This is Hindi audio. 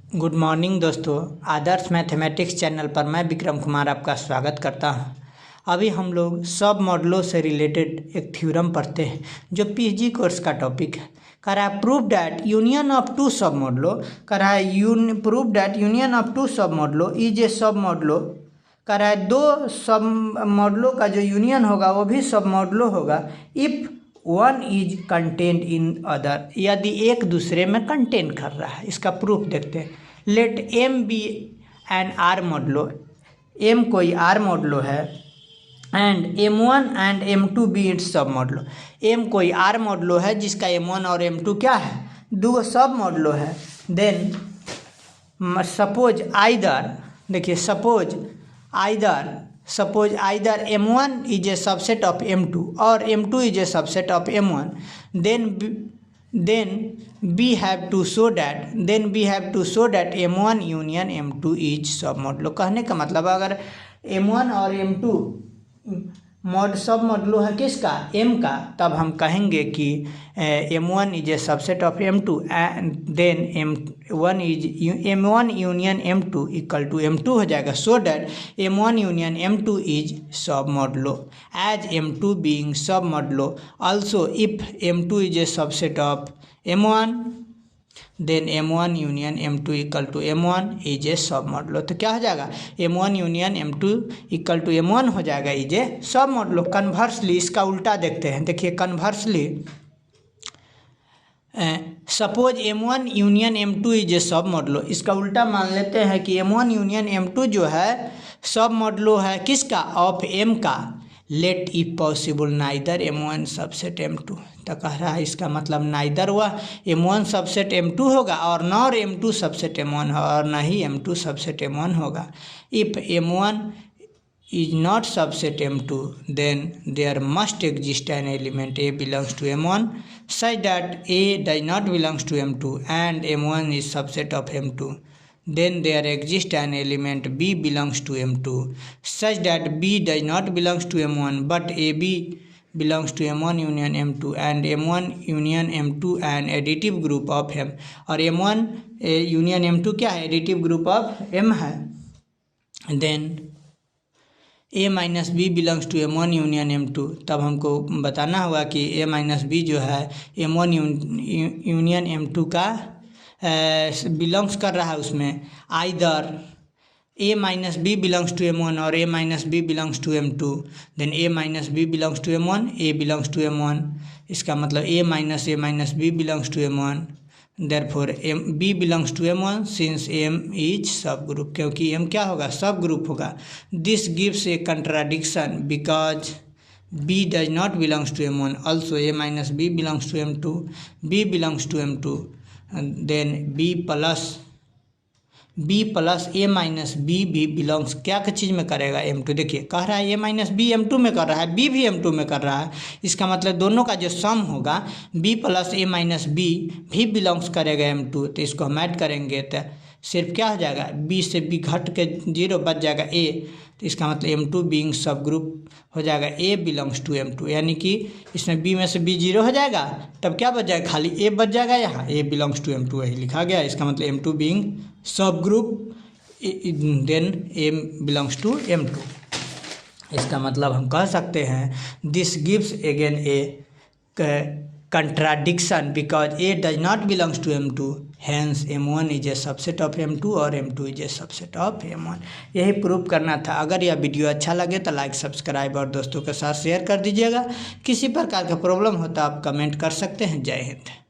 गुड मॉर्निंग दोस्तों। आदर्श मैथमेटिक्स चैनल पर मैं विक्रम कुमार आपका स्वागत करता हूं। अभी हम लोग सब मॉडलों से रिलेटेड एक थ्योरम पढ़ते हैं जो पीजी कोर्स का टॉपिक है। कह रहा है prove that union of two sub module, कह रहा है prove that union of two sub module is a sub module. कह रहा है दो सब मॉडलों का जो यूनियन होगा वो भी सब मॉडलो होगा if one is content in other, यदि एक दूसरे में कंटेंट कर रहा है। इसका प्रूफ देखते हैं। Let M be an R module, M कोई आर मॉडलो है and M one and M two be its sub module. M कोई आर मॉडलो है जिसका एम वन और एम टू क्या है, दो सब मॉडलो है। देन सपोज आइदर, देखिए suppose either m1 is a subset of m2 or m2 is a subset of m1, then we have to show that m1 union m2 is सब मॉडलो। कहने का मतलब अगर m1 और m2 सब मॉडलो है किसका, m का, तब हम कहेंगे कि m1 is a subset of m2 and then m1 union m2 equal to m2 हो जाएगा। So that m1 union m2 is sub module as m2 being sub module. Also if m2 is a subset of m1 then m1 union m2 equal to m1 is a sub module. तो क्या हो जाएगा, m1 union m2 equal to m1 हो जाएगा is a sub modulo. Conversely इसका उल्टा देखते हैं। देखिए conversely suppose m1 union m2 is a sub modulo, इसका उल्टा मान लेते हैं कि m1 यूनियन m2 जो है सब मॉडलो है किसका, ऑफ m का। Let if possible neither m1 subset m2, तो कह रहा है इसका मतलब नाइदर वह m1 सबसेट m2 होगा और नॉर m2 सबसेट m1 और न ही m2 सबसेट m1 होगा। If m1 is not subset m2 then there must exist an element a belongs to m1 such that a does not belongs to m2 and m1 is subset of m2. Then there exists an element b belongs to m2 such that b does not belongs to m1 but ab belongs to m1 union m2 and m1 union m2 an additive group of m, और m1 union m2 क्या है, additive group of m है। Then a minus B belongs to m1 union m2, तब हमको बताना होगा कि a माइनस बी जो है m1 यूनियन m2 का बिलोंग्स कर रहा है। उसमें either a minus B belongs to m1 और a minus B belongs to m2, then a minus B belongs to m1, a belongs to m1। इसका मतलब a minus B belongs to m1, therefore b belongs to m1 since m is सब ग्रुप, क्योंकि m क्या होगा, सब ग्रुप होगा। This gives a contradiction because b does not belongs to m1, also a minus b belongs to m2, b belongs to m2, then b plus a minus B भी बिलोंग्स क्या किस चीज़ में करेगा, m2। देखिए कह रहा है a माइनस बी m2 में कर रहा है, b भी m2 में कर रहा है। इसका मतलब दोनों का जो सम होगा b plus a minus B भी बिलोंग्स करेगा m2। तो इसको हम ऐड करेंगे तो सिर्फ क्या हो जाएगा, b से b घट के 0 बच जाएगा a, तो इसका मतलब m2 बीइंग सब ग्रुप हो जाएगा a बिलोंग्स टू m2, यानी कि इसमें b में से b 0 हो जाएगा, तब क्या बच जाएगा, खाली a बच जाएगा। यहाँ a बिलोंग्स टू m2 वही लिखा गया। इसका मतलब m2 being sub group then m belongs to m2। इसका मतलब हम कह सकते हैं this gives again a contradiction because a does not belongs to m2, hence m1 is a subset of m2 और m2 is a subset of m1। यही प्रूव करना था। अगर यह वीडियो अच्छा लगे तो लाइक सब्सक्राइब और दोस्तों के साथ शेयर कर दीजिएगा। किसी प्रकार का प्रॉब्लम हो तो आप कमेंट कर सकते हैं। जय हिंद।